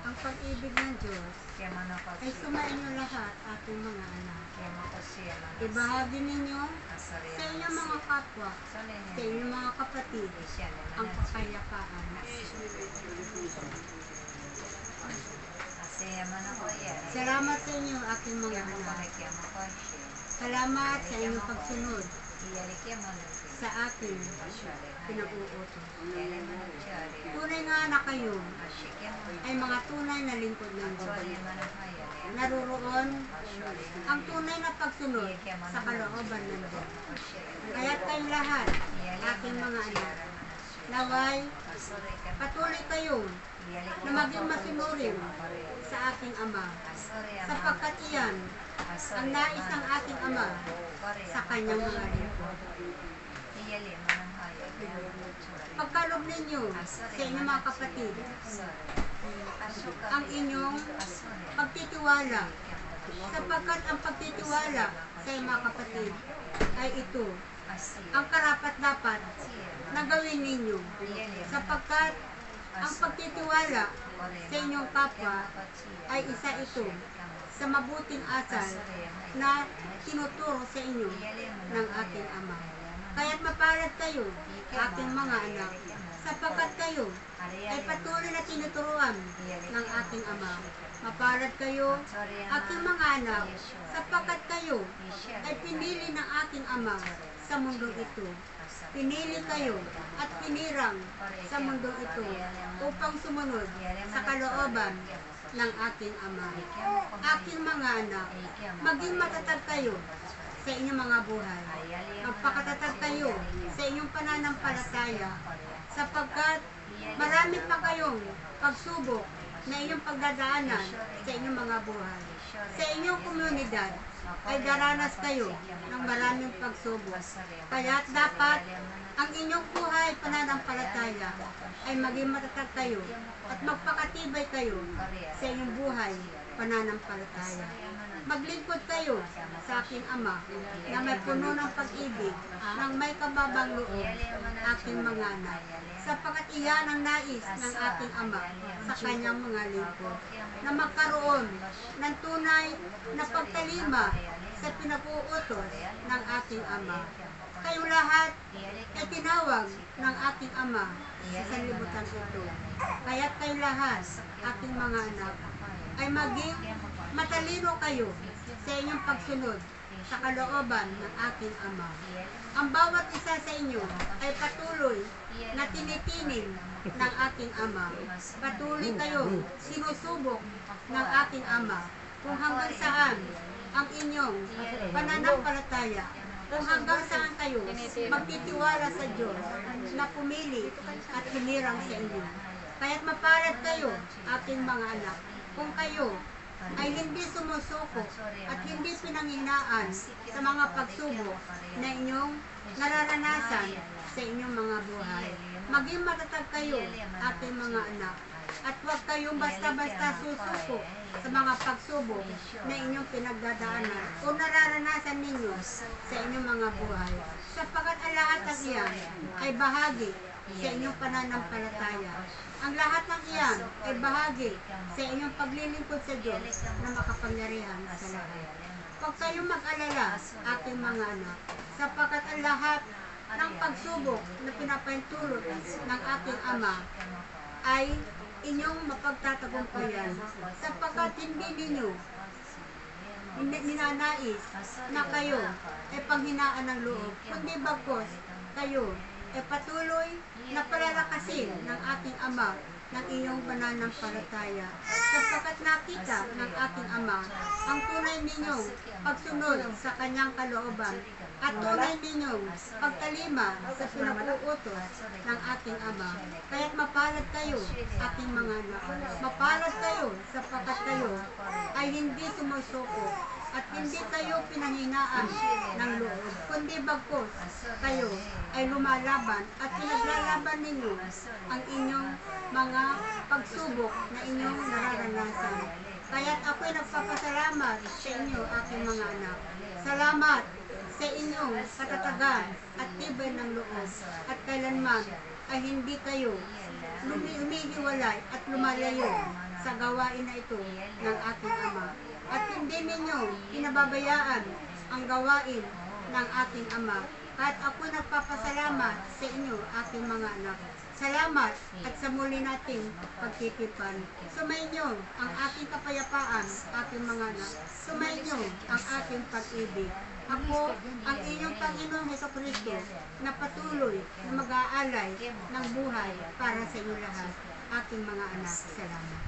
Ang pag-ibig ng Diyos ay sumainyo lahat, ating mga anak. Ibahagi ninyo sa inyong mga kapwa, sa inyong mga kapatid, ang kapayapaan. Salamat sa inyo, aking mga anak. Salamat sa inyong pagsunod sa aking pinag-uutos. Tunay nga na kayo ay mga tunay na lingkod ng Diyos. Naruroon ang tunay na pagsunod sa kalooban ng Diyos. Kaya't kayong lahat, aking mga anak, naway patuloy kayo na maging masunurin sa aking Ama, sapagkat iyan ang nais ng ating Ama sa kanyang mga lingkod. Pagkalob ninyo sa inyong mga kapatid ang inyong pagtitiwala, sapagkat ang pagtitiwala sa inyong mga kapatid ay ito ang karapat-dapat na gawin ninyo, sapagkat ang pagtitiwala sa inyong kapwa ay isa ito sa mabuting asal na tinuturo sa inyo ng ating Ama. Kaya't mapalad kayo, aking mga anak, sapagkat kayo ay patuloy na tinuturuan ng ating Ama. Mapalad kayo, aking mga anak, sapagkat kayo ay pinili ng aking Ama sa mundong ito. Pinili kayo at pinirang sa mundong ito upang sumunod sa kalooban ng aking Ama. Aking mga anak, maging matatag kayo sa inyong mga buhay. Magpakatatag kayo sa inyong pananampalataya, sapagkat marami pa kayong pagsubok na inyong pagdadaanan sa inyong mga buhay. Sa inyong komunidad ay daranas kayo ng maraming pagsubok. Kaya't dapat ang inyong buhay pananampalataya ay maging matatag kayo at magpakatibay kayo sa inyong buhay pananampalataya. Maglingkod kayo sa aking Ama na may puno ng pag-ibig, ng may kababang loob, aking mga anak, sapagkat iyan ang nais ng ating Ama sa kanyang mga lingkod, na magkaroon ng tunay na pagtalima sa pinag-uutos ng ating Ama. Kayong lahat ay tinawag ng ating Ama sa sanlibutan ito. Kaya't kayong lahat, aking mga anak, ay maging matalino kayo sa inyong pagsunod sa kalooban ng aking Ama. Ang bawat isa sa inyo ay patuloy na tinitining ng aking Ama. Patuloy kayo sinusubok ng aking Ama kung hanggang saan ang inyong pananampalataya, kung hanggang saan kayo magtitiwala sa Diyos na pumili at hinirang sa inyo. Kaya't mapalad kayo, aking mga anak, kung kayo ay hindi sumusuko at hindi pinanghinaan sa mga pagsubok na inyong nararanasan sa inyong mga buhay. Maging matatag kayo, ating mga anak, at huwag kayong basta-basta susuko sa mga pagsubok na inyong pinagdadaanan o nararanasan ninyo sa inyong mga buhay. Sapagkat ang lahat ng iyan ay bahagi sa inyong pananampalataya. Ang lahat ng iyan ay bahagi sa inyong paglilingkod sa Diyos na makapangyarihan sa lahat. Huwag kayong mag-alala, ating mga anak, sapagkat ang lahat ng pagsubok na pinapahintulot ng ating Ama ay inyong mapagtatagumpayan, sapagkat hindi ninyo ninanais na kayo ay panghinaan ng loob, kundi bagkos kayo ay patuloy na palalakasin ng ating Ama ng iyong pananampalataya, sapagkat nakita ng ating Ama ang tunay ninyong pagsunod sa kanyang kalooban at tunay ninyong pagtalima sa pinag-uutos ng ating Ama. Kaya't mapalad kayo, ating mga anak, mapalad kayo sapagkat kayo ay hindi sumusuko at hindi kayo pinanghinaan ng loob, kundi bagkos kayo ay lumalaban at pinaglalaban ninyo ang inyong mga pagsubok na inyong nararanasan. Kaya't ako'y nagpapasalamat sa inyo, aking mga anak. Salamat sa inyong katatagan at tibay ng loob at kailanman ay hindi kayo umihiwalay at lumalayo sa gawain na ito ng ating Ama. At hindi ninyo pinababayaan ang gawain ng ating Ama. Kahit ako nagpapasalamat sa inyo, aking mga anak. Salamat at sa muli nating pagtitipan. Sumainyo ang aking kapayapaan, aking mga anak. Sumainyo ang aking pag-ibig. Ako, ang inyong Panginoong Hesukristo, na patuloy na mag-aalay ng buhay para sa inyo lahat, aking mga anak. Salamat.